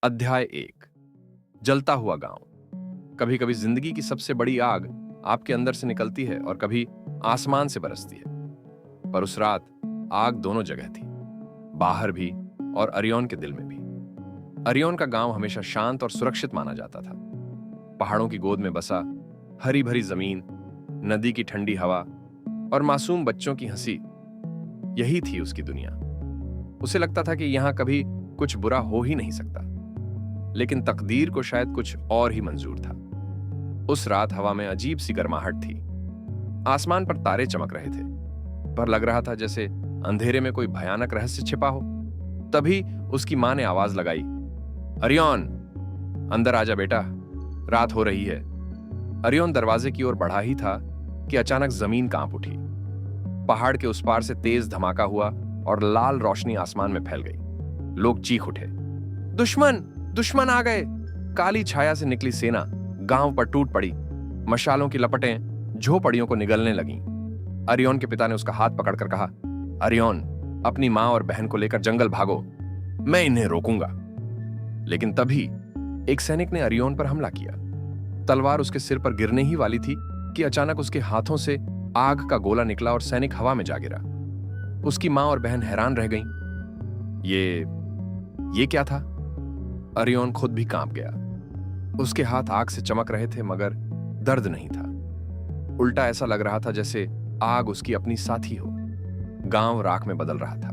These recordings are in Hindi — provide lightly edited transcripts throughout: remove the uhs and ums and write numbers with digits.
अध्याय 1। जलता हुआ गांव। कभी कभी जिंदगी की सबसे बड़ी आग आपके अंदर से निकलती है और कभी आसमान से बरसती है। पर उस रात आग दोनों जगह थी, बाहर भी और अरियन के दिल में भी। अरियन का गांव हमेशा शांत और सुरक्षित माना जाता था। पहाड़ों की गोद में बसा, हरी भरी जमीन, नदी की ठंडी हवा और मासूम बच्चों की हंसी, यही थी उसकी दुनिया। उसे लगता था कि यहां कभी कुछ बुरा हो ही नहीं सकता, लेकिन तकदीर को शायद कुछ और ही मंजूर था। उस रात हवा में अजीब सी गर्माहट थी। आसमान पर तारे चमक रहे थे, पर लग रहा था जैसे अंधेरे में कोई भयानक रहस्य छिपा हो। तभी उसकी मां ने आवाज लगाई, अरियन, अंदर आजा बेटा, रात हो रही है। अरियन दरवाजे की ओर बढ़ा ही था कि अचानक जमीन कांप उठी। पहाड़ के उस पार से तेज धमाका हुआ और लाल रोशनी आसमान में फैल गई। लोग चीख उठे, दुश्मन, दुश्मन आ गए। काली छाया से निकली सेना गांव पर टूट पड़ी। मशालों की लपटें झोपड़ियों को निगलने लगीं। अरियन के पिता ने उसका हाथ पकड़कर कहा, अरियन, अपनी मां और बहन को लेकर जंगल भागो, मैं इन्हें रोकूंगा। लेकिन तभी एक सैनिक ने अरियन पर हमला किया। तलवार उसके सिर पर गिरने ही वाली थी कि अचानक उसके हाथों से आग का गोला निकला और सैनिक हवा में जा गिरा। उसकी मां और बहन हैरान रह गईं। ये क्या था? अरियन खुद भी कांप गया। उसके हाथ आग से चमक रहे थे, मगर दर्द नहीं था। उल्टा ऐसा लग रहा था जैसे आग उसकी अपनी साथी हो। गांव राख में बदल रहा था।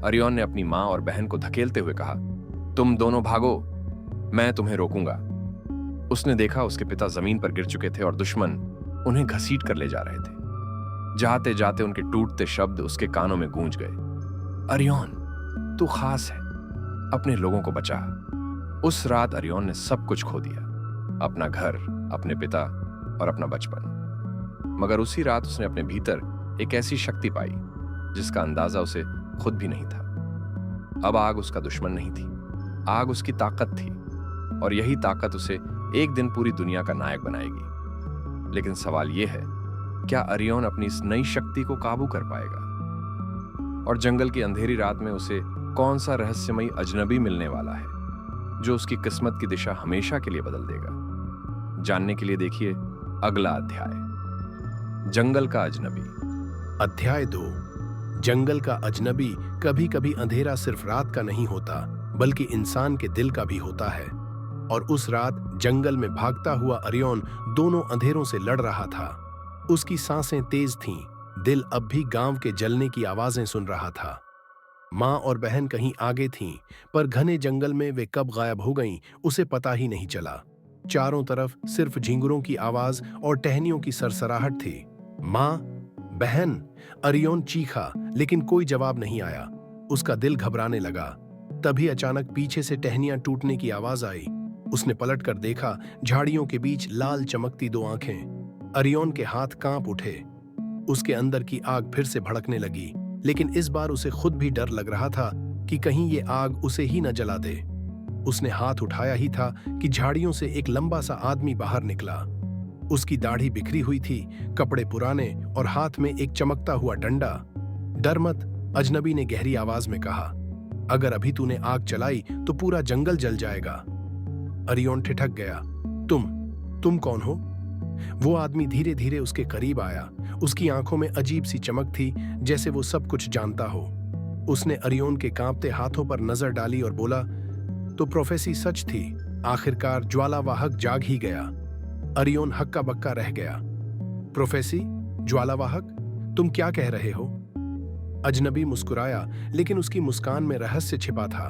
अरियन ने अपनी मां और बहन को धकेलते हुए कहा, तुम दोनों भागो, मैं तुम्हें रोकूंगा। उसने देखा उसके पिता जमीन पर गिर चुके थे और दुश्मन उन्हें घसीट कर ले जा रहे थे। जाते जाते उनके टूटते शब्द उसके कानों में गूंज गए, अरियन, तू खास है, अपने लोगों को बचा। उस रात अरियन ने सब कुछ खो दिया, अपना घर, अपने पिता और अपना बचपन। मगर उसी रात उसने अपने भीतर एक ऐसी शक्ति पाई जिसका अंदाजा उसे खुद भी नहीं था। अब आग उसका दुश्मन नहीं थी, आग उसकी ताकत थी, और यही ताकत उसे एक दिन पूरी दुनिया का नायक बनाएगी। लेकिन सवाल यह है, क्या अरियन अपनी इस नई शक्ति को काबू कर पाएगा? और जंगल की अंधेरी रात में उसे कौन सा रहस्यमयी अजनबी मिलने वाला है जो उसकी किस्मत की दिशा हमेशा के लिए बदल देगा? जानने के लिए देखिए अगला अध्याय, जंगल का अजनबी। अध्याय 2। जंगल का अजनबी। कभी कभी अंधेरा सिर्फ रात का नहीं होता, बल्कि इंसान के दिल का भी होता है। और उस रात जंगल में भागता हुआ अरियन दोनों अंधेरों से लड़ रहा था। उसकी सांसें तेज थीं, दिल अब भी गांव के जलने की आवाजें सुन रहा था। मां और बहन कहीं आगे थीं, पर घने जंगल में वे कब गायब हो गईं, उसे पता ही नहीं चला। चारों तरफ सिर्फ झिंगुरों की आवाज और टहनियों की सरसराहट थी। मां, बहन, अरियन चीखा, लेकिन कोई जवाब नहीं आया। उसका दिल घबराने लगा। तभी अचानक पीछे से टहनियां टूटने की आवाज आई। उसने पलटकर देखा, झाड़ियों के बीच लाल चमकती दो आंखें। अरियन के हाथ कांप उठे। उसके अंदर की आग फिर से भड़कने लगी, लेकिन इस बार उसे खुद भी डर लग रहा था कि कहीं ये आग उसे ही न जला दे। उसने हाथ उठाया ही था कि झाड़ियों से एक लंबा सा आदमी बाहर निकला। उसकी दाढ़ी बिखरी हुई थी, कपड़े पुराने और हाथ में एक चमकता हुआ डंडा। डर मत, अजनबी ने गहरी आवाज में कहा, अगर अभी तूने आग चलाई तो पूरा जंगल जल जाएगा। अरियन ठिठक गया। तुम कौन हो? वो आदमी धीरे धीरे उसके करीब आया। उसकी आंखों में अजीब सी चमक थी, जैसे वो सब कुछ जानता हो। उसने अरियन के कांपते हाथों पर नजर डाली और बोला, तो प्रोफेसी सच थी। आखिरकार ज्वालावाहक जाग ही गया। अरियन हक्का बक्का रह गया। प्रोफेसी, ज्वालावाहक, तुम क्या कह रहे हो? अजनबी मुस्कुराया, लेकिन उसकी मुस्कान में रहस्य छिपा था।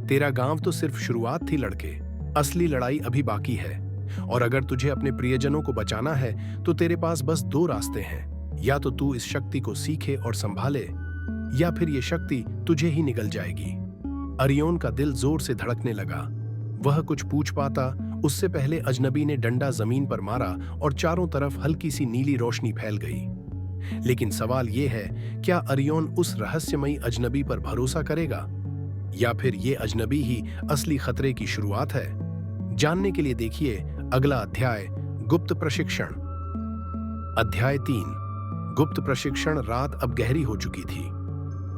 तेरा गांव तो सिर्फ शुरुआत थी लड़के, असली लड़ाई अभी बाकी है। और अगर तुझे अपने प्रियजनों को बचाना है तो तेरे पास बस दो रास्ते हैं, या तो तू इस शक्ति को सीखे और संभाले, या फिर ये शक्ति तुझे ही निगल जाएगी। अरियन का दिल जोर से धड़कने लगा। वह कुछ पूछ पाता उससे पहले अजनबी ने डंडा जमीन पर मारा और चारों तरफ हल्की सी नीली रोशनी फैल गई। लेकिन सवाल यह है, क्या अरियन उस रहस्यमयी अजनबी पर भरोसा करेगा, या फिर ये अजनबी ही असली खतरे की शुरुआत है? जानने के लिए देखिए अगला अध्याय, गुप्त प्रशिक्षण। अध्याय 3। गुप्त प्रशिक्षण। रात अब गहरी हो चुकी थी।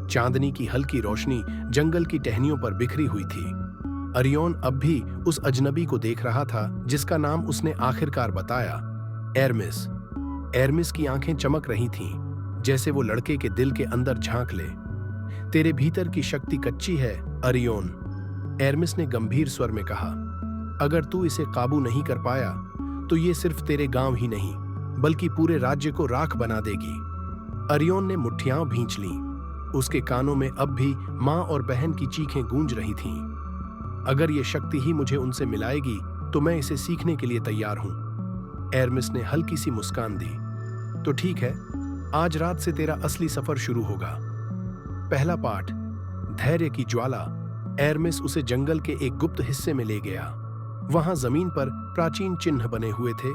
चांदनी की हल्की रोशनी जंगल की टहनियों पर बिखरी हुई थी। अरियोन अब भी उस अजनबी को देख रहा था जिसका नाम उसने आखिरकार बताया, एरमिस। एरमिस की आंखें चमक रही थीं, जैसे वो लड़के के दिल के अंदर झांक ले। तेरे भीतर की शक्ति कच्ची है, अरियोन, एरमिस ने गंभीर स्वर में कहा। अगर तू इसे काबू नहीं कर पाया तो ये सिर्फ तेरे गांव ही नहीं बल्कि पूरे राज्य को राख बना देगी। अरियोन ने मुट्ठियां भींच लीं। उसके कानों में अब भी मां और बहन की चीखें गूंज रही थीं। अगर ये शक्ति ही मुझे उनसे मिलाएगी तो मैं इसे सीखने के लिए तैयार हूं। एरमिस ने हल्की सी मुस्कान दी। तो ठीक है, आज रात से तेरा असली सफर शुरू होगा। पहला पाठ, धैर्य की ज्वाला। एरमिस उसे जंगल के एक गुप्त हिस्से में ले गया। वहां जमीन पर प्राचीन चिन्ह बने हुए थे।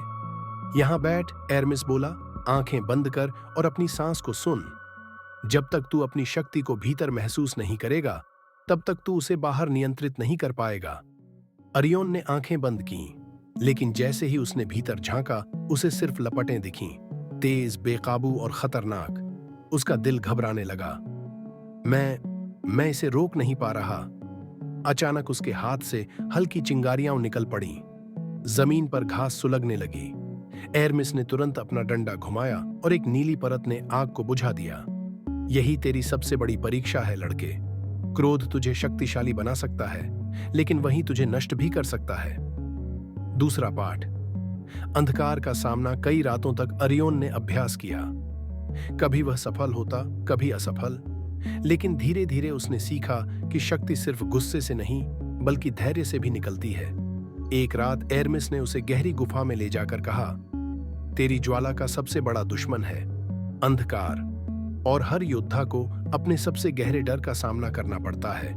यहां बैठ, एरमिस बोला, आंखें बंद कर और अपनी सांस को सुन। जब तक तू अपनी शक्ति को भीतर महसूस नहीं करेगा तब तक तू उसे बाहर नियंत्रित नहीं कर पाएगा। अरियोन ने आंखें बंद कीं, लेकिन जैसे ही उसने भीतर झांका उसे सिर्फ लपटें दिखीं, तेज, बेकाबू और खतरनाक। उसका दिल घबराने लगा। मैं इसे रोक नहीं पा रहा। अचानक उसके हाथ से हल्की चिंगारियां निकल पड़ीं। जमीन पर घास सुलगने लगी। एरमिस ने तुरंत अपना डंडा घुमाया और एक नीली परत ने आग को बुझा दिया। यही तेरी सबसे बड़ी परीक्षा है, लड़के। क्रोध तुझे शक्तिशाली बना सकता है, लेकिन वहीं तुझे नष्ट भी कर सकता है। दूसरा पाठ, अंधकार का सामना। कई रातों तक अरियोन ने अभ्यास किया। कभी वह सफल होता, कभी असफल, लेकिन धीरे धीरे उसने सीखा कि शक्ति सिर्फ गुस्से से नहीं बल्कि धैर्य से भी निकलती है। एक रात एरमिस ने उसे गहरी गुफा में ले जाकर कहा, तेरी ज्वाला का सबसे बड़ा दुश्मन है अंधकार, और हर योद्धा को अपने सबसे गहरे डर का सामना करना पड़ता है।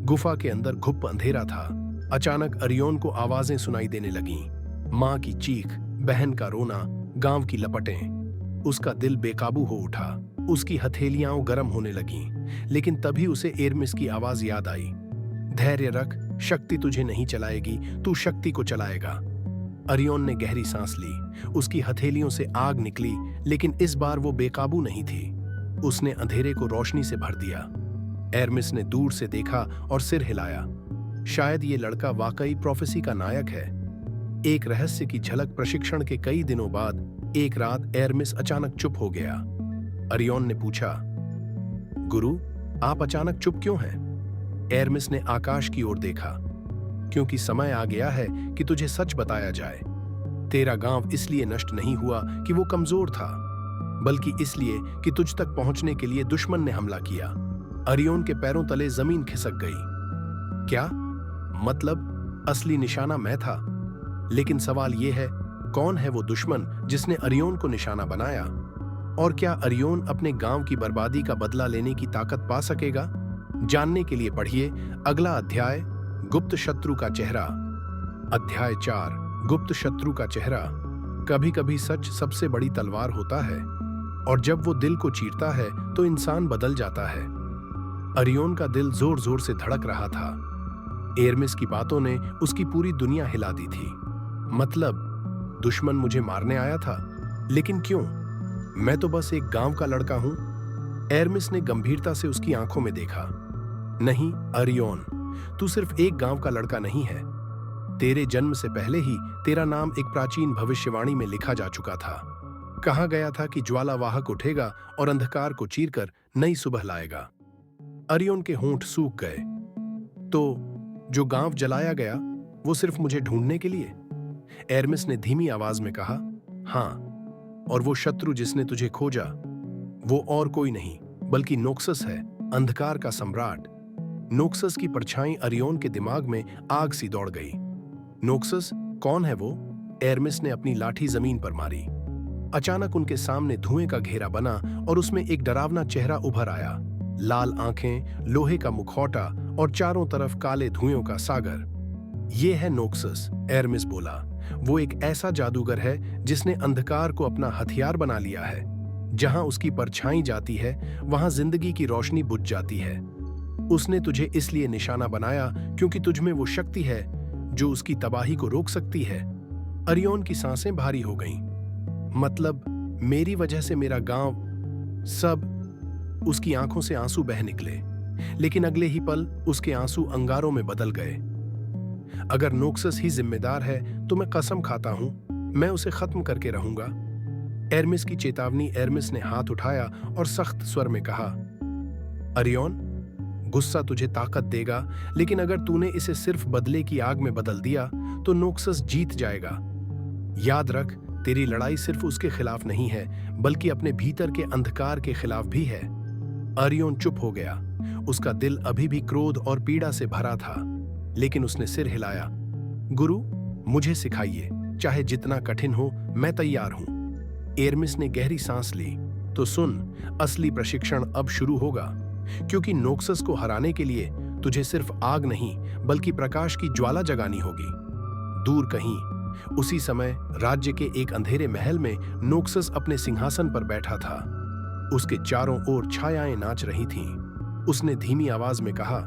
गुफा के अंदर घुप अंधेरा था। अचानक अरियोन को आवाजें सुनाई देने लगीं। मां की चीख, बहन का रोना, गांव की लपटें। उसका दिल बेकाबू हो उठा। उसकी हथेलियां गर्म होने लगीं, लेकिन तभी उसे एरमिस की आवाज याद आई, धैर्य रख, शक्ति तुझे नहीं चलाएगी, तू शक्ति को चलाएगा। अरियोन ने गहरी सांस ली। उसकी हथेलियों से आग निकली, लेकिन इस बार वो बेकाबू नहीं थी। उसने अंधेरे को रोशनी से भर दिया। एरमिस ने दूर से देखा और सिर हिलाया। शायद ये लड़का वाकई प्रोफेसी का नायक है। एक रहस्य की झलक। प्रशिक्षण के कई दिनों बाद एक रात एरमिस अचानक चुप हो गया। अरियोन ने पूछा, गुरु, आप अचानक चुप क्यों हैं? एरमिस ने आकाश की ओर देखा। क्योंकि समय आ गया है कि तुझे सच बताया जाए। तेरा गांव इसलिए नष्ट नहीं हुआ कि वो कमजोर था, बल्कि इसलिए कि तुझ तक पहुंचने के लिए दुश्मन ने हमला किया। अरियोन के पैरों तले जमीन खिसक गई। क्या मतलब? असली निशाना मैं था। लेकिन सवाल यह है, कौन है वो दुश्मन जिसने अरियोन को निशाना बनाया? और क्या अरियोन अपने गांव की बर्बादी का बदला लेने की ताकत पा सकेगा? जानने के लिए पढ़िए अगला अध्याय, गुप्त शत्रु का चेहरा। अध्याय 4, गुप्त शत्रु का चेहरा। कभी कभी सच सबसे बड़ी तलवार होता है, और जब वो दिल को चीरता है तो इंसान बदल जाता है। अरियोन का दिल जोर जोर से धड़क रहा था। एरमिस की बातों ने उसकी पूरी दुनिया हिला दी थी। मतलब, दुश्मन मुझे मारने आया था, लेकिन क्यों? मैं तो बस एक गांव का लड़का हूं। एरमिस ने गंभीरता से उसकी आंखों में देखा। नहीं अरियोन, तू सिर्फ एक गांव का लड़का नहीं है। तेरे जन्म से पहले ही तेरा नाम एक प्राचीन भविष्यवाणी में लिखा जा चुका था। कहा गया था कि ज्वालावाहक उठेगा और अंधकार को चीरकर नई सुबह लाएगा। अरियोन के होंठ सूख गए। तो जो गांव जलाया गया वो सिर्फ मुझे ढूंढने के लिए? एरमिस ने धीमी आवाज में कहा, हां, और वो शत्रु जिसने तुझे खोजा वो और कोई नहीं बल्कि नोक्सस है, अंधकार का सम्राट। नोक्सस की परछाई अरियोन के दिमाग में आग सी दौड़ गई। नोक्सस कौन है वो? एरमिस ने अपनी लाठी जमीन पर मारी। अचानक उनके सामने धुएं का घेरा बना और उसमें एक डरावना चेहरा उभर आया। लाल आंखें, लोहे का मुखौटा और चारों तरफ काले धुएं का सागर। ये है नोक्सस, एरमिस बोला। वो एक ऐसा जादूगर है जिसने अंधकार को अपना हथियार बना लिया है। जहां उसकी परछाई जाती है वहां जिंदगी की रोशनी बुझ जाती है। उसने तुझे इसलिए निशाना बनाया क्योंकि तुझमें वो शक्ति है जो उसकी तबाही को रोक सकती है। अरियोन की सांसें भारी हो गईं। मतलब, मेरी वजह से मेरा गांव, सब। उसकी आंखों से आंसू बह निकले, लेकिन अगले ही पल उसके आंसू अंगारों में बदल गए। अगर नोक्सस ही जिम्मेदार है तो मैं कसम खाता हूं मैं उसे खत्म करके रहूंगा। एरमिस की चेतावनी। एरमिस ने हाथ उठाया और सख्त स्वर में कहा, अरियन, गुस्सा तुझे ताकत देगा, लेकिन अगर तूने इसे सिर्फ बदले की आग में बदल दिया तो नोक्सस जीत जाएगा। याद रख, तेरी लड़ाई सिर्फ उसके खिलाफ नहीं है, बल्कि अपने भीतर के अंधकार के खिलाफ भी है। अरियन चुप हो गया। उसका दिल अभी भी क्रोध और पीड़ा से भरा था, लेकिन उसने सिर हिलाया। गुरु, मुझे सिखाइए, चाहे जितना कठिन हो, मैं तैयार हूं। एरमिस ने गहरी सांस ली। तो सुन, असली प्रशिक्षण अब शुरू होगा, क्योंकि नोक्सस को हराने के लिए तुझे सिर्फ आग नहीं, बल्कि प्रकाश की ज्वाला जगानी होगी। दूर कहीं उसी समय राज्य के एक अंधेरे महल में नोक्सस अपने सिंहासन पर बैठा था। उसके चारों ओर छायाएं नाच रही थीं। उसने धीमी आवाज में कहा,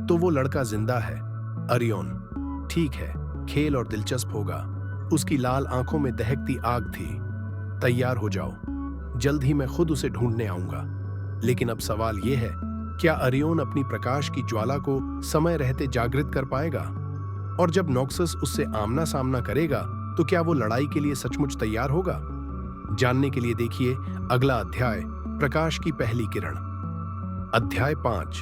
तो वो लड़का जिंदा है अरियन। ठीक है, खेल और दिलचस्प होगा। उसकी लाल आंखों में दहकती आग थी। तैयार हो जाओ, जल्द ही मैं खुद उसे ढूंढने आऊंगा। लेकिन अब सवाल यह है, क्या अरियन अपनी प्रकाश की ज्वाला को समय रहते जागृत कर पाएगा? और जब नोक्सस उससे आमना सामना करेगा तो क्या वो लड़ाई के लिए सचमुच तैयार होगा? जानने के लिए देखिए अगला अध्याय, प्रकाश की पहली किरण। अध्याय 5,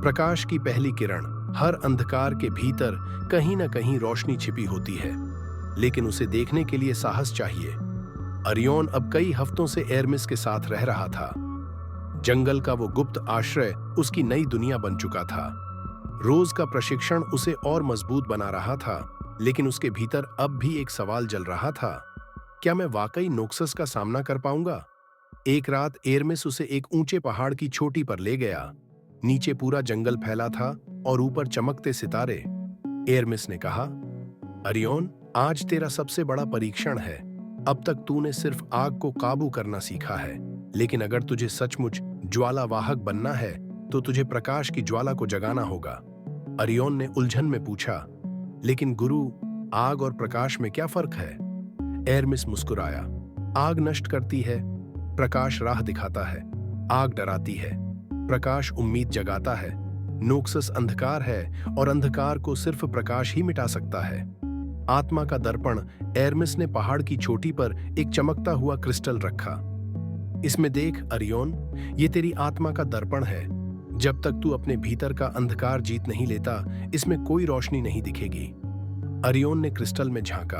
प्रकाश की पहली किरण। हर अंधकार के भीतर कहीं न कहीं रोशनी छिपी होती है, लेकिन उसे देखने के लिए साहस चाहिए। अरियन अब कई हफ्तों से एरमिस के साथ रह रहा था। जंगल का वो गुप्त आश्रय उसकी नई दुनिया बन चुका था। रोज का प्रशिक्षण उसे और मजबूत बना रहा था, लेकिन उसके भीतर अब भी एक सवाल जल रहा था, क्या मैं वाकई नोक्सस का सामना कर पाऊंगा? एक रात एरमिस उसे एक ऊंचे पहाड़ की चोटी पर ले गया। नीचे पूरा जंगल फैला था और ऊपर चमकते सितारे। एरमिस ने कहा, अरियन, आज तेरा सबसे बड़ा परीक्षण है। अब तक तूने सिर्फ आग को काबू करना सीखा है, लेकिन अगर तुझे सचमुच ज्वालावाहक बनना है तो तुझे प्रकाश की ज्वाला को जगाना होगा। अरियन ने उलझन में पूछा, लेकिन गुरु, आग और प्रकाश में क्या फर्क है? एरमिस मुस्कुराया। आग नष्ट करती है, प्रकाश राह दिखाता है। आग डराती है, प्रकाश उम्मीद जगाता है। नोक्सस अंधकार है और अंधकार को सिर्फ प्रकाश ही मिटा सकता है। आत्मा का दर्पण। एरमिस ने पहाड़ की चोटी पर एक चमकता हुआ क्रिस्टल रखा। इसमें देख अरियन, ये तेरी आत्मा का दर्पण है। जब तक तू अपने भीतर का अंधकार जीत नहीं लेता, इसमें कोई रोशनी नहीं दिखेगी। अरियन ने क्रिस्टल में झांका।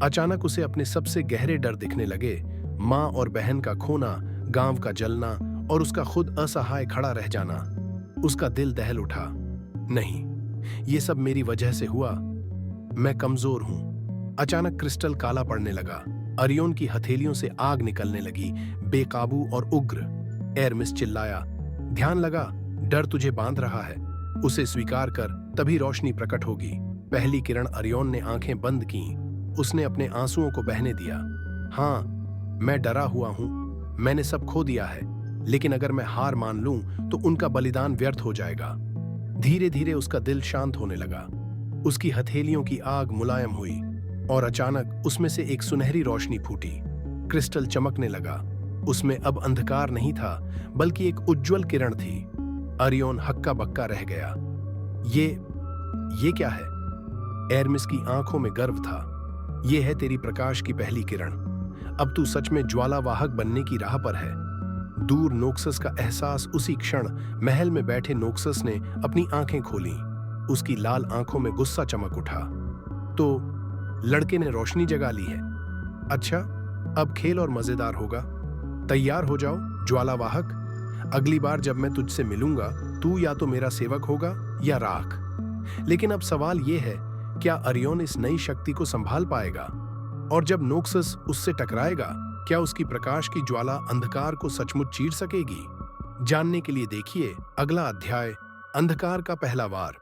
अचानक उसे अपने सबसे गहरे डर दिखने लगे। माँ और बहन का खोना, गांव का जलना और उसका खुद असहाय खड़ा रह जाना। उसका दिल दहल उठा। नहीं, ये सब मेरी वजह से हुआ। मैं कमजोर हूं। अचानक क्रिस्टल काला पड़ने लगा। अरियन की हथेलियों से आग निकलने लगी, बेकाबू और उग्र। एरमिस चिल्लाया, ध्यान लगा, डर तुझे बांध रहा है। उसे स्वीकार कर, तभी रोशनी प्रकट होगी। पहली किरण। अरियन ने आंखें बंद की। उसने अपने आंसुओं को बहने दिया। हाँ, मैं डरा हुआ हूं। मैंने सब खो दिया है, लेकिन अगर मैं हार मान लूं तो उनका बलिदान व्यर्थ हो जाएगा। धीरे धीरे उसका दिल शांत होने लगा। उसकी हथेलियों की आग मुलायम हुई और अचानक उसमें से एक सुनहरी रोशनी फूटी। क्रिस्टल चमकने लगा। उसमें अब अंधकार नहीं था, बल्कि एक उज्जवल किरण थी। अरियन हक्का बक्का रह गया। ये क्या है? एरमिस की आंखों में गर्व था। ये है तेरी प्रकाश की पहली किरण। अब तू सच में ज्वालावाहक बनने की राह पर है। दूर नोक्सस का एहसास। उसी क्षण महल में बैठे नोक्सस ने अपनी आंखें खोली। उसकी लाल आंखों में गुस्सा चमक उठा। तो लड़के ने रोशनी जगा ली है। अच्छा, अब खेल और मजेदार होगा। तैयार हो जाओ ज्वालावाहक। अगली बार जब मैं तुझसे मिलूंगा, तू या तो मेरा सेवक होगा या राख। लेकिन अब सवाल यह है, क्या अरियन इस नई शक्ति को संभाल पाएगा? और जब नोक्सस उससे टकराएगा, क्या उसकी प्रकाश की ज्वाला अंधकार को सचमुच चीर सकेगी? जानने के लिए देखिए अगला अध्याय, अंधकार का पहला वार।